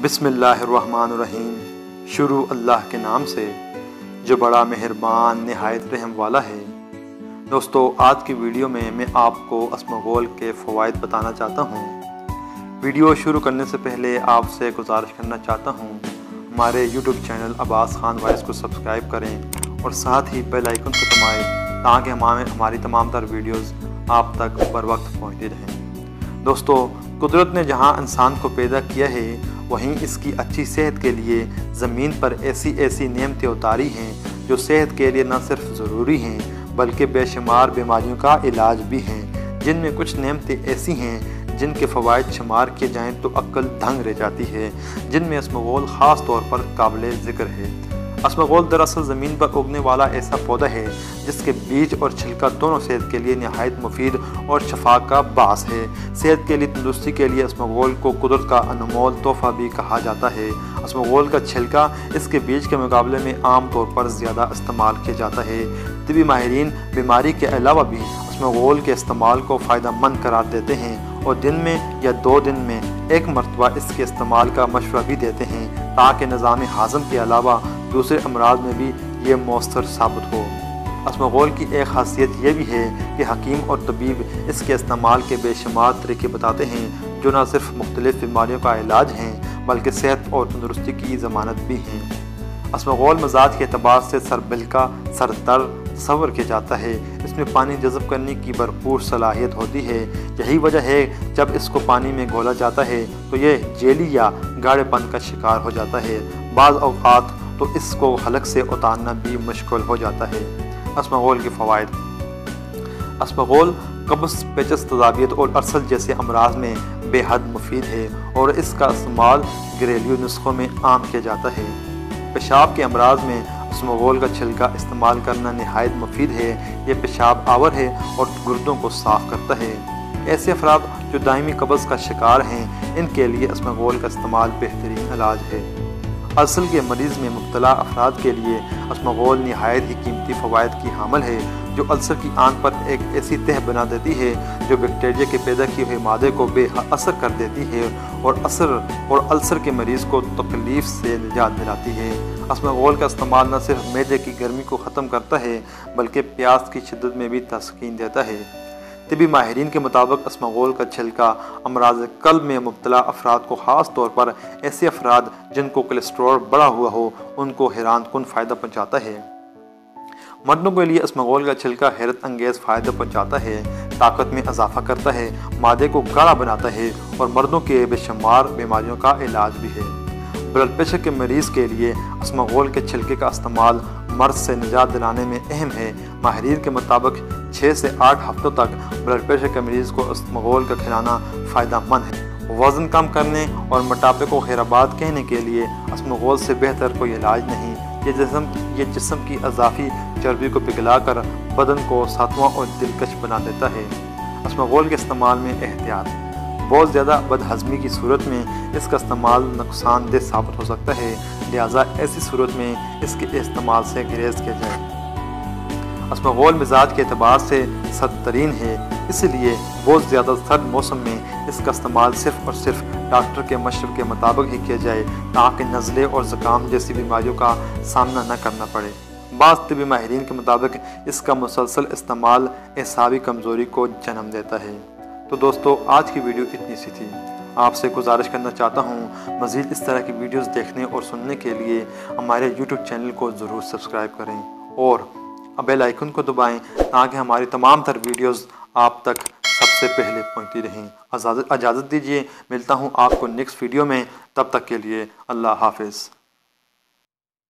बिस्मिल्लाहिर्रहमानिर्रहीम। शुरू अल्लाह के नाम से जो बड़ा मेहरबान नहायत रहम वाला है। दोस्तों, आज की वीडियो में मैं आपको अस्मगोल के फ़वाइद बताना चाहता हूँ। वीडियो शुरू करने से पहले आपसे गुजारिश करना चाहता हूँ, हमारे YouTube channel Abbas Khan voice को सब्सक्राइब करें और साथ ही बेल आइकन को दबाएं ताकि हमारी तमाम तर वीडियोज़ आप तक बर वक्त पहुँचती रहें। दोस्तों, कुदरत ने जहाँ इंसान को पैदा किया है वहीं इसकी अच्छी सेहत के लिए ज़मीन पर ऐसी नेमतें उतारी हैं जो सेहत के लिए न सिर्फ ज़रूरी हैं बल्कि बेशुमार बीमारियों का इलाज भी हैं। जिनमें कुछ नेमतें ऐसी हैं जिनके फ़वाइद शुमार किए जाएँ तो अक्ल दंग रह जाती है, जिनमें अस्मगोल ख़ास तौर पर काबिल ज़िक्र है। अस्मगोल दरअसल ज़मीन पर उगने वाला ऐसा पौधा है जिसके बीज और छिलका दोनों सेहत के लिए नहायत मुफीद और शफा का बास है। सेहत के लिए तंदुरुस्ती के लिए अस्मगोल को कुदरत का अनमोल तोहफ़ा भी कहा जाता है। अस्मगोल का छिलका इसके बीज के मुकाबले में आम तौर पर ज़्यादा इस्तेमाल किया जाता है। तिबी माहिरीन बीमारी के अलावा भी अस्मगोल के इस्तेमाल को फ़ायदेमंद करार देते हैं और दिन में या 2 दिन में एक मरतबा इसके इस्तेमाल का मशवरा भी देते हैं ताकि निज़ाम हाज़म के अलावा दूसरे अमराज में भी ये मौसर साबित हो। अस्मगोल की एक खासियत यह भी है कि हकीम और तबीब इसके इस्तेमाल के बेशुमार तरीके बताते हैं जो न सिर्फ मुख्तलिफ़ बीमारियों का इलाज हैं बल्कि सेहत और तंदुरुस्ती की ज़मानत भी हैं। अस्मगोल मजाज के अतबार से सरबिलका सरदर्द तस्वर किया जाता है। इसमें पानी जज़ब करने की भरपूर सलाहियत होती है। यही वजह है जब इसको पानी में घोला जाता है तो यह जेली या गाढ़ेपन का शिकार हो जाता है। बाज़ औक़ात तो इसको हलक से उतारना भी मुश्किल हो जाता है। अस्मगोल के फ़वाइद। अस्मगोल कब्ज़, पेचस, तज़ाबियत और अरसल जैसे अमराज में बेहद मुफीद है और इसका इस्तेमाल घरेलू नुस्खों में आम किया जाता है। पेशाब के अमराज में अस्मगोल का छिलका इस्तेमाल करना नहायत मुफीद है। ये पेशाब आवर है और गुर्दों को साफ़ करता है। ऐसे अफराद जो दायमी कब्ज़ का शिकार हैं इनके लिए अस्मगोल का इस्तेमाल बेहतरीन इलाज है। अल्सर के मरीज़ में मुब्तला अफराद के लिए अस्मगोल नहायत ही कीमती फ़वाइद की हामिल है जो अल्सर की आंत पर एक ऐसी तह बना देती है जो बैक्टीरिया के पैदा किए हुए मादे को बेअसर कर देती है और अल्सर के मरीज़ को तकलीफ़ से निजात दिलाती है। अस्मगोल का इस्तेमाल न सिर्फ मैदे की गर्मी को ख़त्म करता है बल्कि प्यास की शिद्दत में भी तस्कीन देता है। तिबी माहिरीन के मुताबिक अस्मगोल का छिलका अमराज कल्ब में मुब्तला अफराद को ख़ास तौर पर ऐसे अफराद जिनको कोलेस्ट्रॉल बढ़ा हुआ हो उनको हैरान कुन फ़ायदा पहुँचाता है। मर्दों के लिए अस्मगोल का छिलका हैरत अंगेज़ फ़ायदा पहुँचाता है, ताकत में इजाफ़ा करता है, मादे को गाढ़ा बनाता है और मर्दों के बेशुमार बीमारियों का इलाज भी है। ब्लड प्रेशर के मरीज़ के लिए अस्मगोल के छिलके का इस्तेमाल मर्ज से निजात दिलाने में अहम है। माहिरीन के मुताबिक 6 से 8 हफ्तों तक ब्लड प्रेशर के मरीज़ को अस्मगोल का खिलाना फ़ायदेमंद है। वज़न कम करने और मोटापे को खैराबाद कहने के लिए अस्मगोल से बेहतर कोई इलाज नहीं। ये जिस्म की अज़ाफ़ी चर्बी को पिघलाकर बदन को सातवां और दिलकश बना देता है। अस्मगोल के इस्तेमाल में एहतियात। बहुत ज़्यादा बदहज़मी की सूरत में इसका इस्तेमाल नुकसानदेह साबित हो सकता है, लिहाजा ऐसी सूरत में इसके इस्तेमाल से गुरेज़ किया जाए। अस्मगोल मिजाज के अतबार से सर्द तरीन है, इसलिए बहुत ज़्यादा सर्द मौसम में इसका इस्तेमाल सिर्फ़ और सिर्फ डॉक्टर के मशवरे के मुताबिक ही किया जाए ताकि नज़ले और ज़ुकाम जैसी बीमारियों का सामना न करना पड़े। बाज़ तिबी माहिरीन के मुताबिक इसका मुसलसल इस्तेमाल एसाबी कमज़ोरी को जन्म देता है। तो दोस्तों, आज की वीडियो इतनी सी थी। आपसे गुजारिश करना चाहता हूँ मज़ीद इस तरह की वीडियोस देखने और सुनने के लिए हमारे यूट्यूब चैनल को ज़रूर सब्सक्राइब करें और बेल आइकन को दबाएं ताकि हमारी तमाम तर वीडियोस आप तक सबसे पहले पहुँचती रहें। इजाज़त दीजिए, मिलता हूँ आपको नेक्स्ट वीडियो में। तब तक के लिए अल्लाह हाफ़िज़।